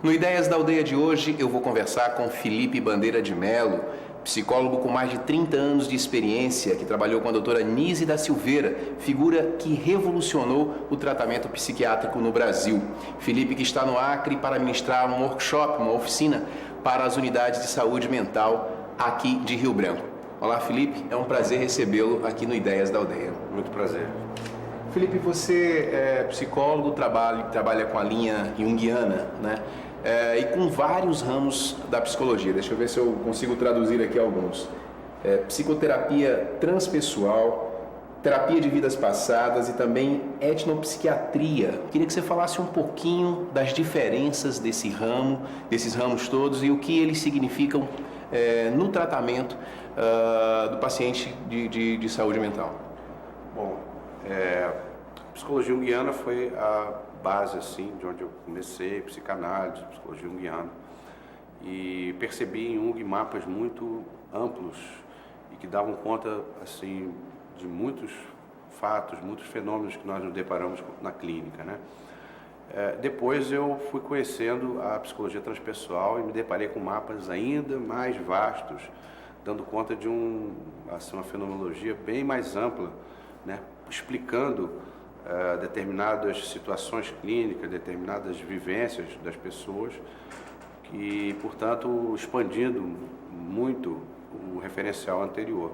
No Ideias da Aldeia de hoje, eu vou conversar com Felipe Bandeira de Melo, psicólogo com mais de 30 anos de experiência, que trabalhou com a doutora Nise da Silveira, figura que revolucionou o tratamento psiquiátrico no Brasil. Felipe que está no Acre para ministrar um workshop, uma oficina para as unidades de saúde mental aqui de Rio Branco. Olá, Felipe, é um prazer recebê-lo aqui no Ideias da Aldeia. Muito prazer. Felipe, você é psicólogo, trabalha com a linha junguiana, né? E com vários ramos da psicologia. Deixa eu ver se eu consigo traduzir aqui alguns. Psicoterapia transpessoal, terapia de vidas passadas e também etnopsiquiatria. Queria que você falasse um pouquinho das diferenças desses ramos todos e o que eles significam no tratamento do paciente de saúde mental. Bom, a psicologia junguiana foi a base, assim, de onde eu comecei, psicanálise, psicologia junguiana, e percebi em Jung mapas muito amplos e que davam conta, assim, de muitos fatos, muitos fenômenos que nós nos deparamos na clínica, né? Depois eu fui conhecendo a psicologia transpessoal e me deparei com mapas ainda mais vastos, dando conta de uma fenomenologia bem mais ampla, né? Explicando determinadas situações clínicas, determinadas vivências das pessoas e, portanto, expandindo muito o referencial anterior.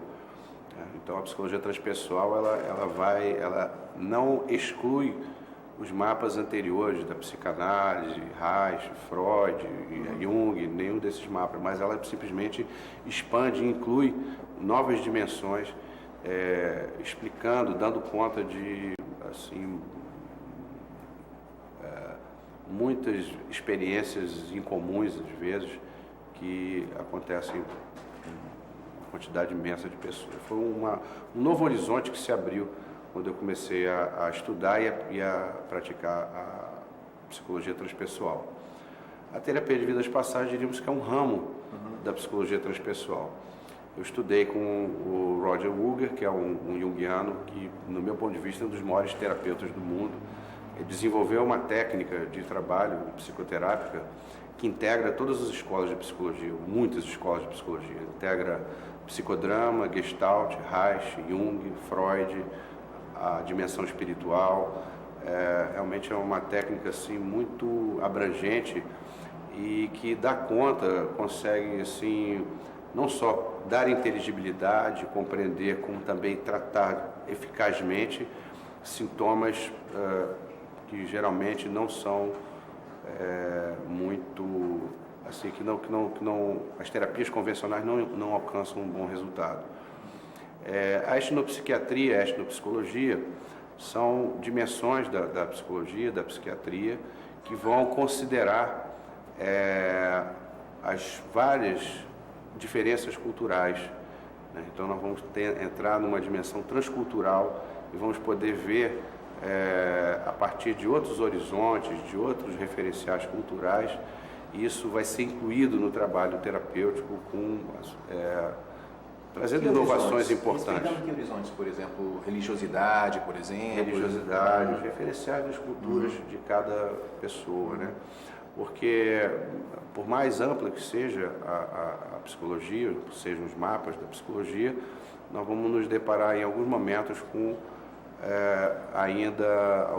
Então, a psicologia transpessoal, ela não exclui os mapas anteriores da psicanálise, Reich, Freud, Jung, nenhum desses mapas, mas ela simplesmente expande e inclui novas dimensões, explicando, dando conta de assim, muitas experiências incomuns, às vezes, que acontecem com uma quantidade imensa de pessoas. Foi um novo horizonte que se abriu quando eu comecei a estudar e a praticar a psicologia transpessoal. A terapia de vidas passadas, diríamos que é um ramo da psicologia transpessoal. Eu estudei com o Roger Wooger, que é um junguiano que, no meu ponto de vista, é um dos maiores terapeutas do mundo. Ele desenvolveu uma técnica de trabalho psicoterápica que integra todas as escolas de psicologia, muitas escolas de psicologia. Integra psicodrama, Gestalt, Reich, Jung, Freud, a dimensão espiritual. Realmente é uma técnica assim, muito abrangente e que dá conta, consegue assim, não só dar inteligibilidade, compreender, como também tratar eficazmente sintomas que geralmente não são muito, assim, que não, as terapias convencionais não alcançam um bom resultado. A etnopsiquiatria, a etnopsicologia são dimensões da psicologia, da psiquiatria, que vão considerar as várias diferenças culturais, né? Então nós vamos entrar numa dimensão transcultural e vamos poder ver a partir de outros horizontes, de outros referenciais culturais, e isso vai ser incluído no trabalho terapêutico trazendo inovações importantes. Explicando que horizontes, por exemplo, religiosidade, por exemplo? Religiosidade, os referenciais das culturas de cada pessoa, né? Porque, por mais ampla que seja a psicologia, sejam os mapas da psicologia, nós vamos nos deparar em alguns momentos com ainda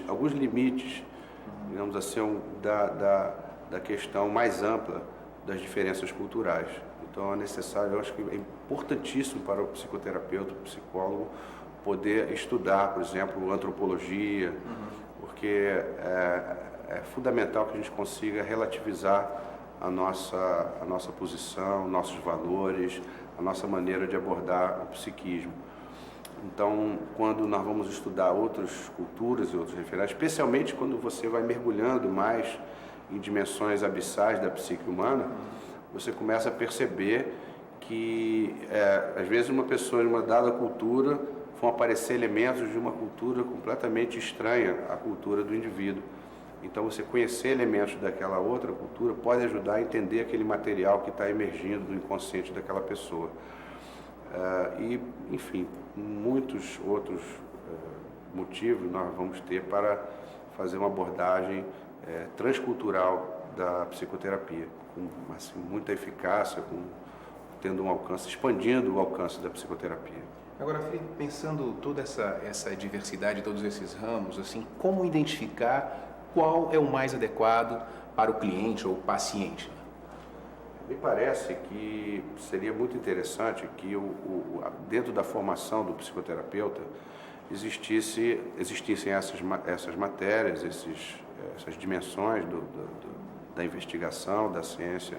alguns limites, digamos assim, da questão mais ampla das diferenças culturais. Então é necessário, eu acho que é importantíssimo para o psicoterapeuta, o psicólogo, poder estudar, por exemplo, antropologia, porque é fundamental que a gente consiga relativizar a nossa posição, nossos valores, a nossa maneira de abordar o psiquismo. Então, quando nós vamos estudar outras culturas e outros referentes, especialmente quando você vai mergulhando mais em dimensões abissais da psique humana, você começa a perceber que, às vezes, uma pessoa em uma dada cultura vão aparecer elementos de uma cultura completamente estranha à cultura do indivíduo. Então, você conhecer elementos daquela outra cultura pode ajudar a entender aquele material que está emergindo do inconsciente daquela pessoa. E, enfim, muitos outros motivos nós vamos ter para fazer uma abordagem transcultural da psicoterapia, com assim, muita eficácia, tendo um alcance, expandindo o alcance da psicoterapia. Agora, Felipe, pensando toda essa diversidade, todos esses ramos, assim, como identificar qual é o mais adequado para o cliente ou paciente? Me parece que seria muito interessante que dentro da formação do psicoterapeuta existissem essas matérias, essas dimensões da investigação, da ciência,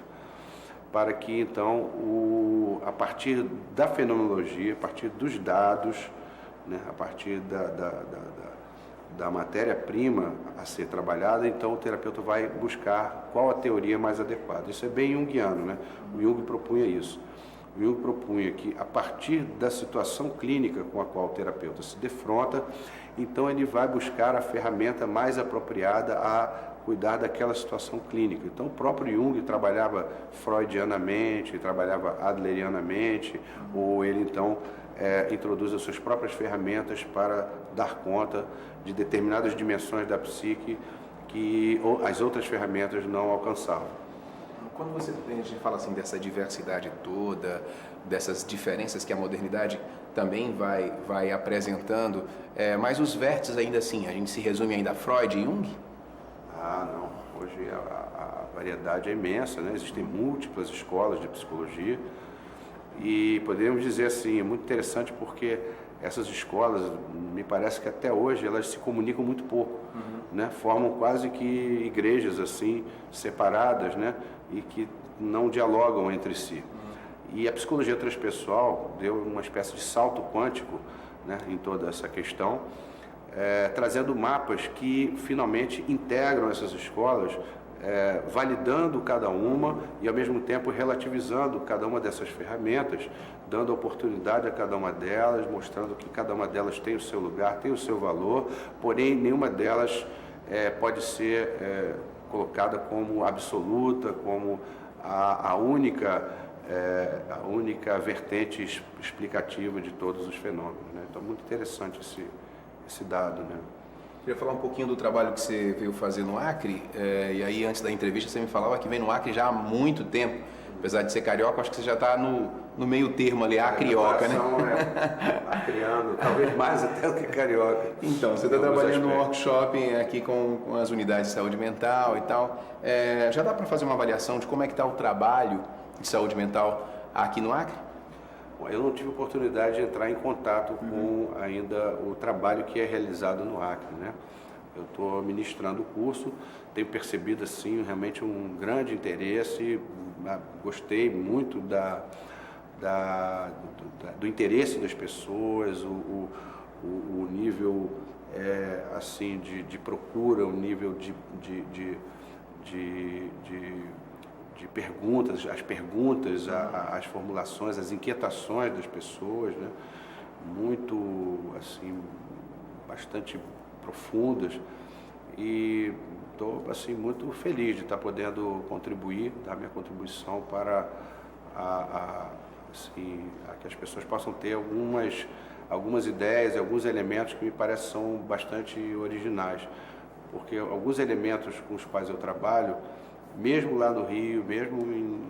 para que então, a partir da fenomenologia, a partir dos dados, né, a partir da matéria-prima a ser trabalhada, então o terapeuta vai buscar qual a teoria mais adequada. Isso é bem junguiano, né? O Jung propunha isso. O Jung propunha que, a partir da situação clínica com a qual o terapeuta se defronta, então ele vai buscar a ferramenta mais apropriada a cuidar daquela situação clínica. Então, o próprio Jung trabalhava freudianamente, trabalhava adlerianamente, ou ele, então, introduz as suas próprias ferramentas para dar conta de determinadas dimensões da psique que as outras ferramentas não alcançavam. Quando a gente fala assim dessa diversidade toda, dessas diferenças que a modernidade também vai apresentando, mas os vértices ainda assim, a gente se resume ainda a Freud e Jung? Ah, não. Hoje a variedade é imensa, né? Existem múltiplas escolas de psicologia e podemos dizer assim, é muito interessante porque essas escolas, me parece que até hoje elas se comunicam muito pouco, né? Formam quase que igrejas assim separadas, né? E que não dialogam entre si. E a psicologia transpessoal deu uma espécie de salto quântico, né, em toda essa questão, trazendo mapas que finalmente integram essas escolas, validando cada uma e ao mesmo tempo relativizando cada uma dessas ferramentas, dando oportunidade a cada uma delas, mostrando que cada uma delas tem o seu lugar, tem o seu valor, porém nenhuma delas pode ser colocada como absoluta, como a única vertente explicativa de todos os fenômenos, né? Então, muito interessante esse dado, né? Queria falar um pouquinho do trabalho que você veio fazer no Acre, e aí antes da entrevista você me falava que vem no Acre já há muito tempo, apesar de ser carioca, acho que você já está no meio termo ali, acrioca, né? Acriano, talvez mais até do que carioca. Então, você está trabalhando no workshop aqui com as unidades de saúde mental e tal, já dá para fazer uma avaliação de como é que está o trabalho de saúde mental aqui no Acre? Eu não tive oportunidade de entrar em contato com ainda o trabalho que é realizado no Acre, né? Eu estou ministrando o curso, tenho percebido assim realmente um grande interesse, gostei muito do interesse das pessoas, o nível assim de procura, o nível de perguntas, as formulações, as inquietações das pessoas, né? Muito, assim, bastante profundas, e estou, assim, muito feliz de estar podendo contribuir, dar minha contribuição para que as pessoas possam ter algumas ideias, alguns elementos que me parecem são bastante originais, porque alguns elementos com os quais eu trabalho, mesmo lá no Rio, mesmo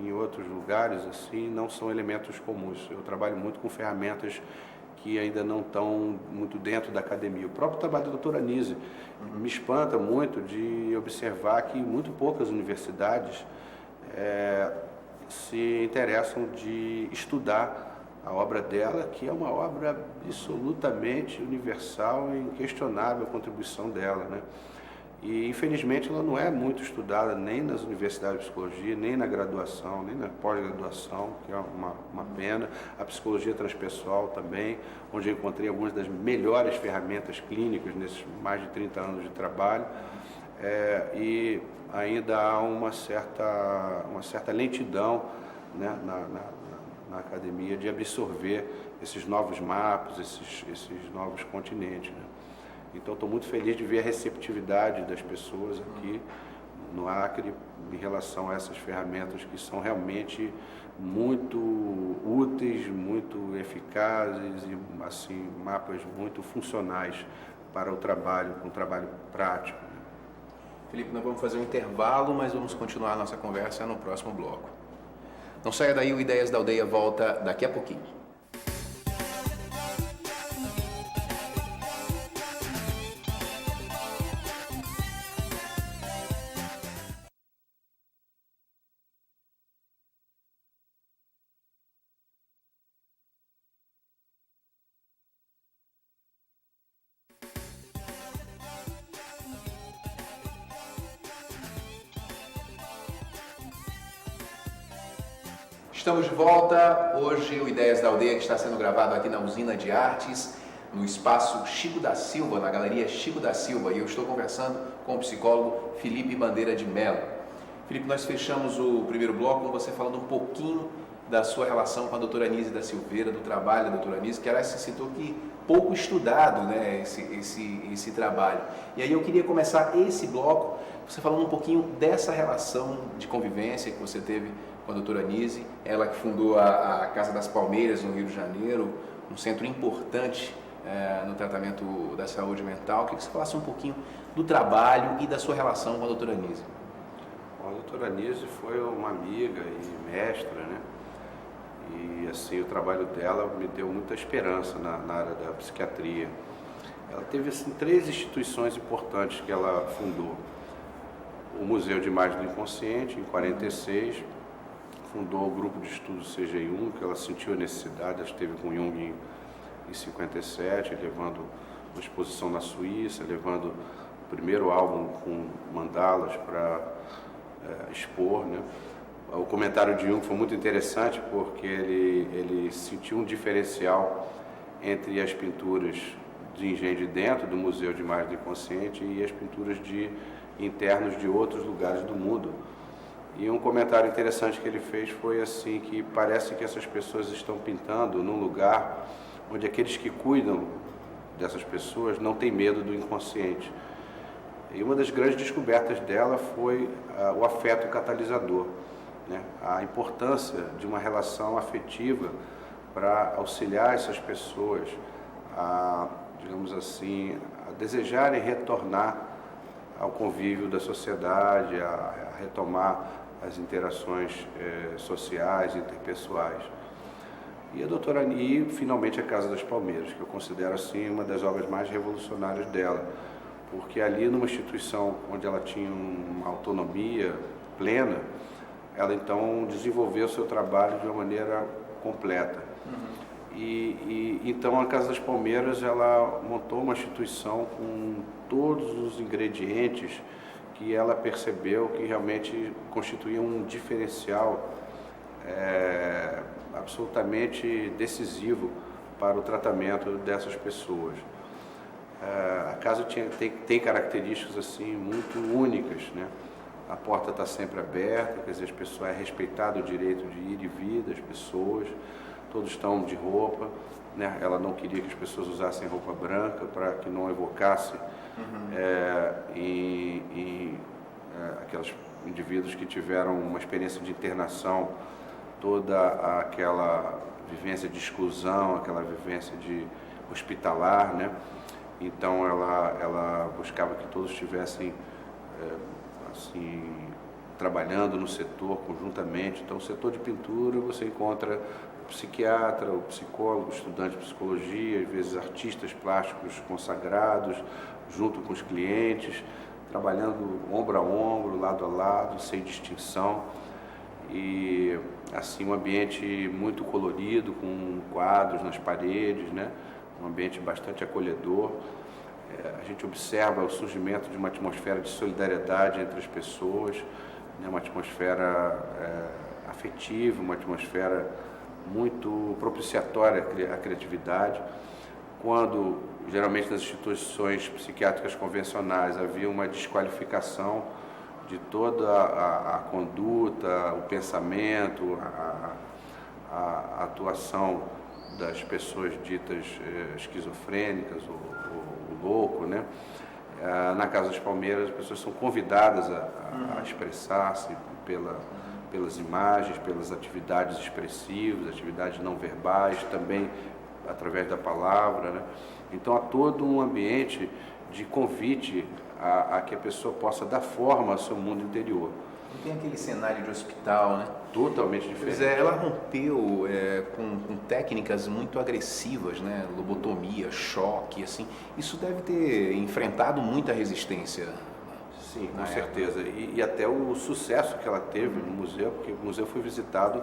em outros lugares, assim, não são elementos comuns. Eu trabalho muito com ferramentas que ainda não estão muito dentro da academia. O próprio trabalho da doutora Anise me espanta muito de observar que muito poucas universidades se interessam de estudar a obra dela, que é uma obra absolutamente universal e inquestionável a contribuição dela, né? E, infelizmente, ela não é muito estudada nem nas universidades de psicologia, nem na graduação, nem na pós-graduação, que é uma pena. A psicologia transpessoal também, onde eu encontrei algumas das melhores ferramentas clínicas nesses mais de 30 anos de trabalho. E ainda há uma certa lentidão, né, na academia de absorver esses novos mapas, esses novos continentes, né? Então, estou muito feliz de ver a receptividade das pessoas aqui no Acre em relação a essas ferramentas que são realmente muito úteis, muito eficazes e, assim, mapas muito funcionais para o trabalho, um trabalho prático, né? Felipe, nós vamos fazer um intervalo, mas vamos continuar a nossa conversa no próximo bloco. Não saia daí, o Ideias da Aldeia volta daqui a pouquinho. Estamos de volta. Hoje o Ideias da Aldeia, que está sendo gravado aqui na Usina de Artes, no espaço Chico da Silva, na Galeria Chico da Silva, e eu estou conversando com o psicólogo Felipe Bandeira de Mello. Felipe, nós fechamos o primeiro bloco com você falando um pouquinho da sua relação com a doutora Anísia da Silveira, do trabalho da doutora Anísia, que ela se citou que pouco estudado, né, esse trabalho. E aí eu queria começar esse bloco, você falando um pouquinho dessa relação de convivência que você teve com a doutora Anísia, ela que fundou a Casa das Palmeiras, no Rio de Janeiro, um centro importante no tratamento da saúde mental. Queria que você falasse um pouquinho do trabalho e da sua relação com a doutora Anísia. Bom, a doutora Anísia foi uma amiga e mestra, né? E assim, o trabalho dela me deu muita esperança na área da psiquiatria. Ela teve assim 3 instituições importantes que ela fundou. O Museu de Imagem do Inconsciente, em 46, fundou o grupo de estudos CG1, que ela sentiu a necessidade, ela esteve com Jung em 57, levando uma exposição na Suíça, levando o primeiro álbum com mandalas para expor, né? O comentário de Jung foi muito interessante porque ele sentiu um diferencial entre as pinturas de Engenho de Dentro, do Museu de Imagem do Inconsciente, e as pinturas internos de outros lugares do mundo. E um comentário interessante que ele fez foi assim, que parece que essas pessoas estão pintando num lugar onde aqueles que cuidam dessas pessoas não têm medo do inconsciente. E uma das grandes descobertas dela foi o afeto catalisador, né? A importância de uma relação afetiva para auxiliar essas pessoas a, digamos assim, a desejarem retornar ao convívio da sociedade, a retomar as interações sociais, interpessoais. E a doutora Anísia, finalmente, a Casa das Palmeiras, que eu considero assim uma das obras mais revolucionárias dela, porque ali numa instituição onde ela tinha uma autonomia plena, ela então desenvolveu o seu trabalho de uma maneira completa. Então a Casa das Palmeiras, ela montou uma instituição com todos os ingredientes que ela percebeu que realmente constituía um diferencial absolutamente decisivo para o tratamento dessas pessoas. A casa tem características assim muito únicas, né? A porta está sempre aberta, quer dizer, as pessoas, é respeitado o direito de ir e vir das pessoas, todos estão de roupa, né? Ela não queria que as pessoas usassem roupa branca para que não evocasse aqueles indivíduos que tiveram uma experiência de internação, toda aquela vivência de exclusão, aquela vivência de hospitalar, né? Então ela buscava que todos estivessem assim, trabalhando no setor conjuntamente. Então, o setor de pintura, você encontra o psiquiatra, o psicólogo, o estudante de psicologia, às vezes artistas plásticos consagrados, junto com os clientes, trabalhando ombro a ombro, lado a lado, sem distinção. E assim, um ambiente muito colorido, com quadros nas paredes, né? Um ambiente bastante acolhedor. A gente observa o surgimento de uma atmosfera de solidariedade entre as pessoas, né? Uma atmosfera afetiva, uma atmosfera muito propiciatória à criatividade. Quando, geralmente, nas instituições psiquiátricas convencionais havia uma desqualificação de toda a conduta, o pensamento, a atuação das pessoas ditas esquizofrênicas ou louco, né? Na Casa das Palmeiras, as pessoas são convidadas a expressar-se pelas imagens, pelas atividades expressivas, atividades não verbais, também através da palavra, né? Então há todo um ambiente de convite a que a pessoa possa dar forma ao seu mundo interior. Não tem aquele cenário de hospital, né? Totalmente diferente. Pois é, ela rompeu com técnicas muito agressivas, né? Lobotomia, choque, assim. Isso deve ter enfrentado muita resistência. Sim, com certeza. E até o sucesso que ela teve no museu, porque o museu foi visitado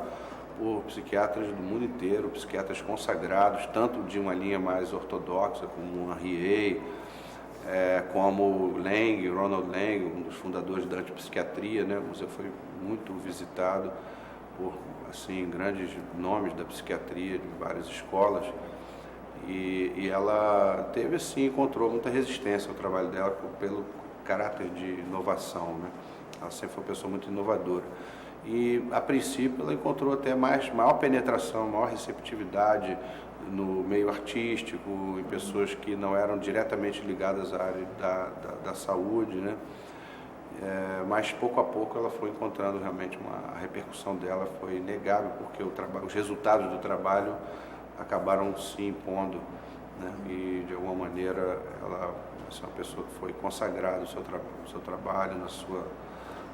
por psiquiatras do mundo inteiro, psiquiatras consagrados, tanto de uma linha mais ortodoxa, como Henri, como Ronald Lang, um dos fundadores da antipsiquiatria, né? O museu foi muito visitado por assim, grandes nomes da psiquiatria de várias escolas. E ela teve, assim, encontrou muita resistência ao trabalho dela pelo caráter de inovação, né? Ela sempre foi uma pessoa muito inovadora. E, a princípio, ela encontrou até maior penetração, maior receptividade no meio artístico, em pessoas que não eram diretamente ligadas à área da saúde, né? Mas, pouco a pouco, ela foi encontrando realmente a repercussão dela foi inegável, porque os resultados do trabalho acabaram se impondo, né? E, de alguma maneira, ela é uma pessoa que foi consagrada o seu trabalho,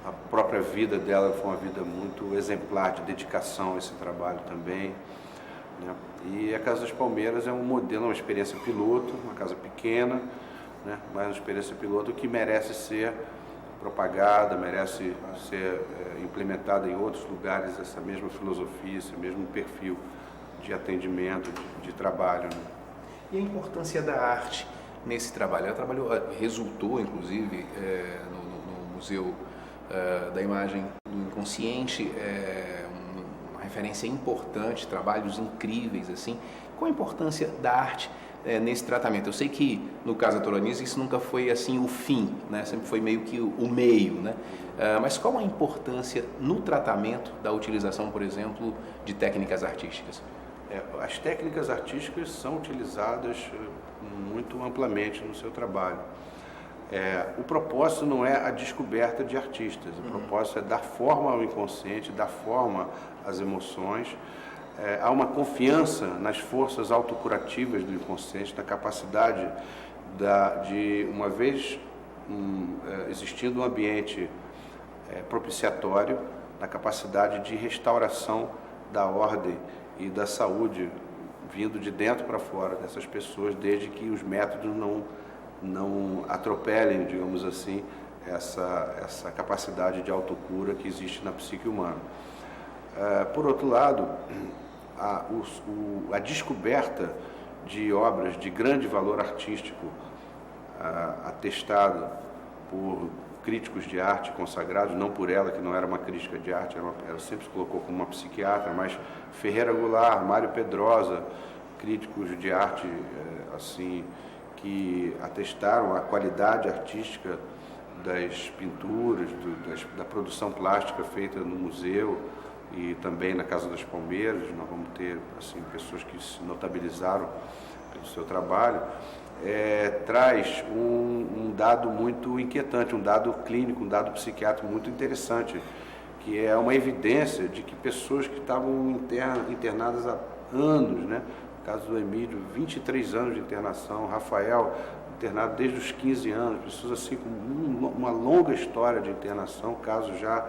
a própria vida dela foi uma vida muito exemplar de dedicação a esse trabalho também, né? E a Casa das Palmeiras é um modelo, uma experiência piloto, uma casa pequena, né? Mas uma experiência piloto que merece ser propagada, merece ser implementada em outros lugares, essa mesma filosofia, esse mesmo perfil de atendimento, de trabalho, né? E a importância da arte nesse trabalho? Ela resultou, inclusive, no Museu da Imagem do Inconsciente, uma referência importante, trabalhos incríveis, assim. Qual a importância da arte nesse tratamento? Eu sei que, no caso da Tolanice, isso nunca foi, assim, o fim, né? Sempre foi meio que o meio, né? Mas qual a importância no tratamento da utilização, por exemplo, de técnicas artísticas? As técnicas artísticas são utilizadas muito amplamente no seu trabalho. O propósito não é a descoberta de artistas, o propósito é dar forma ao inconsciente, dar forma às emoções. Há uma confiança nas forças autocurativas do inconsciente, na capacidade de, uma vez existindo um ambiente propiciatório, na capacidade de restauração da ordem e da saúde vindo de dentro para fora dessas pessoas, desde que os métodos não atropelem, digamos assim, essa capacidade de autocura que existe na psique humana. Por outro lado, a descoberta de obras de grande valor artístico, atestada por críticos de arte consagrados, não por ela, que não era uma crítica de arte, ela sempre se colocou como uma psiquiatra, mas Ferreira Goulart, Mário Pedrosa, críticos de arte assim, que atestaram a qualidade artística das pinturas, da produção plástica feita no museu e também na Casa das Palmeiras. Nós vamos ter assim, pessoas que se notabilizaram pelo seu trabalho. Traz um dado muito inquietante, um dado clínico, um dado psiquiátrico muito interessante, que é uma evidência de que pessoas que estavam internadas há anos, né? No caso do Emílio, 23 anos de internação, Rafael, internado desde os 15 anos, pessoas assim com uma longa história de internação, casos já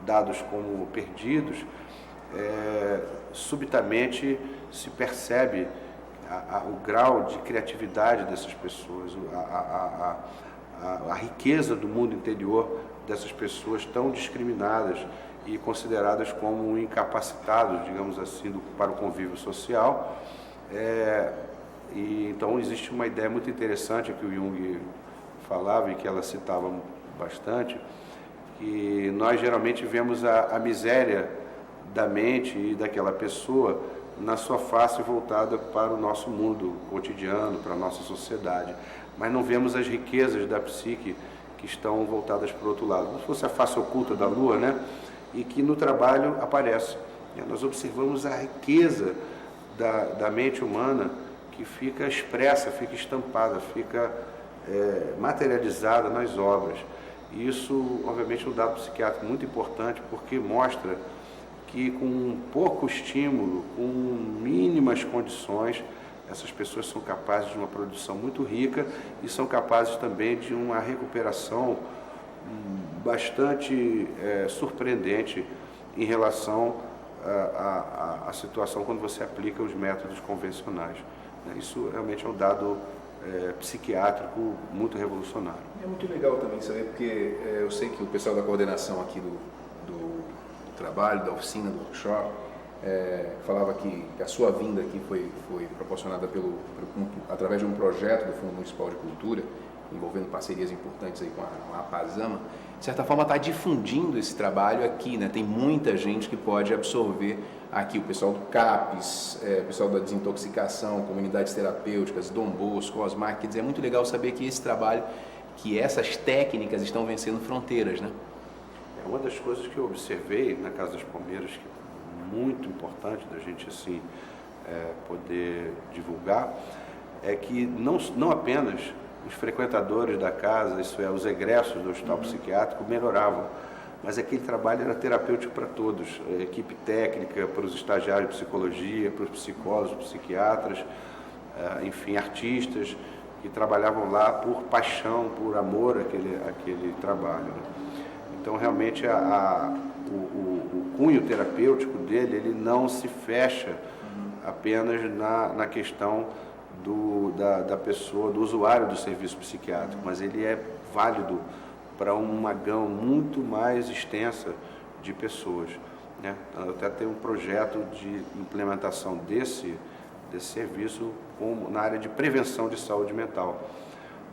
dados como perdidos, subitamente se percebe o grau de criatividade dessas pessoas, a riqueza do mundo interior dessas pessoas tão discriminadas e consideradas como incapacitados, digamos assim, para o convívio social. E então existe uma ideia muito interessante que o Jung falava e que ela citava bastante, que nós geralmente vemos a miséria da mente e daquela pessoa na sua face voltada para o nosso mundo cotidiano, para a nossa sociedade, mas não vemos as riquezas da psique que estão voltadas para o outro lado, como se fosse a face oculta da lua, né? E que no trabalho aparece. Nós observamos a riqueza da mente humana que fica expressa, fica estampada, fica materializada nas obras. E isso, obviamente, é um dado psiquiátrico muito importante, porque mostra que com pouco estímulo, com mínimas condições, essas pessoas são capazes de uma produção muito rica e são capazes também de uma recuperação bastante surpreendente em relação à situação quando você aplica os métodos convencionais. Isso realmente é um dado psiquiátrico muito revolucionário. É muito legal também saber, porque eu sei que o pessoal da coordenação aqui do trabalho, da oficina, do workshop, falava que a sua vinda aqui foi proporcionada através de um projeto do Fundo Municipal de Cultura, envolvendo parcerias importantes aí com a APASAMA. De certa forma está difundindo esse trabalho aqui, né? Tem muita gente que pode absorver aqui, o pessoal do CAPES, o pessoal da desintoxicação, comunidades terapêuticas, Dom Bosco, Osmar, quer dizer, é muito legal saber que esse trabalho, que essas técnicas estão vencendo fronteiras, né? Uma das coisas que eu observei na Casa das Palmeiras, que é muito importante da gente assim, poder divulgar, é que não apenas os frequentadores da casa, isso é, os egressos do hospital psiquiátrico, melhoravam, mas aquele trabalho era terapêutico para todos, equipe técnica, para os estagiários de psicologia, para os psicólogos, psiquiatras, enfim, artistas que trabalhavam lá por paixão, por amor àquele trabalho, né? Então, realmente, o cunho terapêutico dele, ele não se fecha apenas na questão da pessoa, do usuário do serviço psiquiátrico, mas ele é válido para uma gama muito mais extensa de pessoas, né? Eu até tenho um projeto de implementação desse serviço na área de prevenção de saúde mental,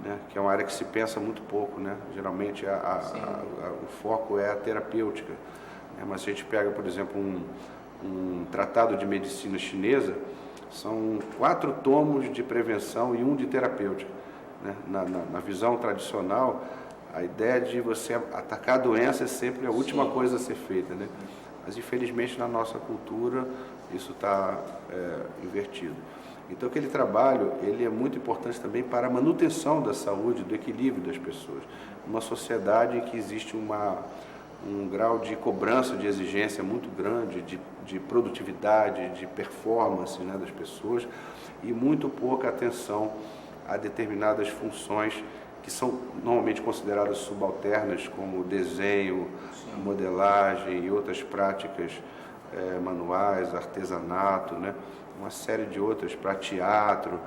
né? Que é uma área que se pensa muito pouco, né? Geralmente o foco é a terapêutica, né? Mas se a gente pega, por exemplo, um tratado de medicina chinesa, são 4 tomos de prevenção e 1 de terapêutica, né? Na visão tradicional, a ideia de você atacar a doença é sempre a última coisa a ser feita, né? Mas infelizmente na nossa cultura isso está invertido. Então aquele trabalho, ele é muito importante também para a manutenção da saúde, do equilíbrio das pessoas. Uma sociedade em que existe um grau de cobrança, de exigência muito grande, de produtividade, de performance, né, das pessoas, e muito pouca atenção a determinadas funções que são normalmente consideradas subalternas, como desenho, modelagem e outras práticas manuais, artesanato, né? Uma série de outras, para teatro.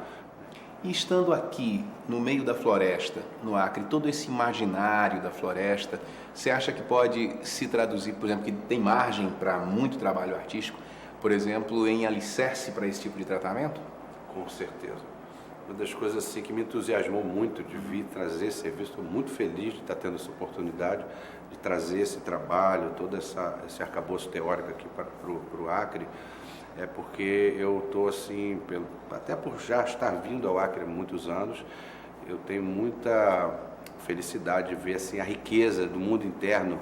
E estando aqui, no meio da floresta, no Acre, todo esse imaginário da floresta, você acha que pode se traduzir, por exemplo, que tem margem para muito trabalho artístico, por exemplo, em alicerce para esse tipo de tratamento? Com certeza. Uma das coisas assim que me entusiasmou muito de vir trazer esse serviço, estou muito feliz de estar tendo essa oportunidade de trazer esse trabalho, todo esse arcabouço teórico aqui para o Acre, é porque eu estou assim, até por já estar vindo ao Acre há muitos anos, eu tenho muita felicidade de ver assim, a riqueza do mundo interno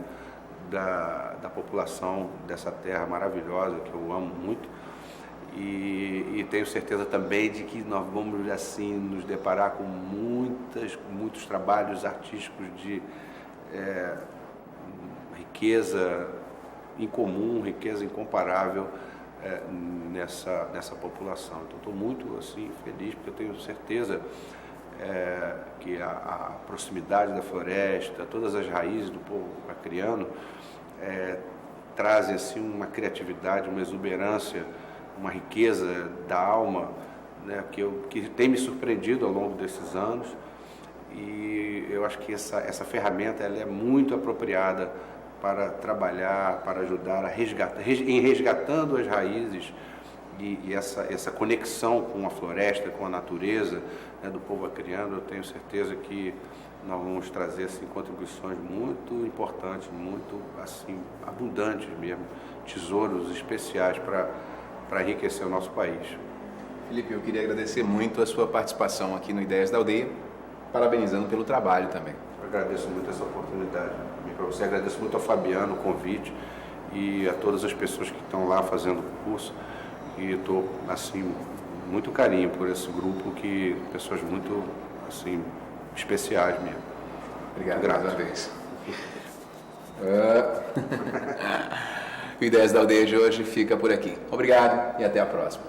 da população dessa terra maravilhosa, que eu amo muito. E tenho certeza também de que nós vamos assim nos deparar com muitos trabalhos artísticos de riqueza incomum, riqueza incomparável nessa população. Então estou muito assim feliz, porque eu tenho certeza que a proximidade da floresta, todas as raízes do povo acreano trazem assim uma criatividade, uma exuberância, uma riqueza da alma, né, que tem me surpreendido ao longo desses anos, e eu acho que essa ferramenta ela é muito apropriada para trabalhar, para ajudar a resgatando as raízes e essa conexão com a floresta, com a natureza, né, do povo acreano. Eu tenho certeza que nós vamos trazer assim, contribuições muito importantes, muito assim, abundantes mesmo, tesouros especiais para enriquecer o nosso país. Felipe, eu queria agradecer muito a sua participação aqui no Ideias da Aldeia, parabenizando pelo trabalho também. Eu agradeço muito essa oportunidade para você, agradeço muito ao Fabiano o convite e a todas as pessoas que estão lá fazendo o curso, e estou assim, muito carinho por esse grupo, que pessoas muito assim, especiais mesmo. Obrigado mais uma vez. O Ideias da Aldeia de hoje fica por aqui. Obrigado e até a próxima.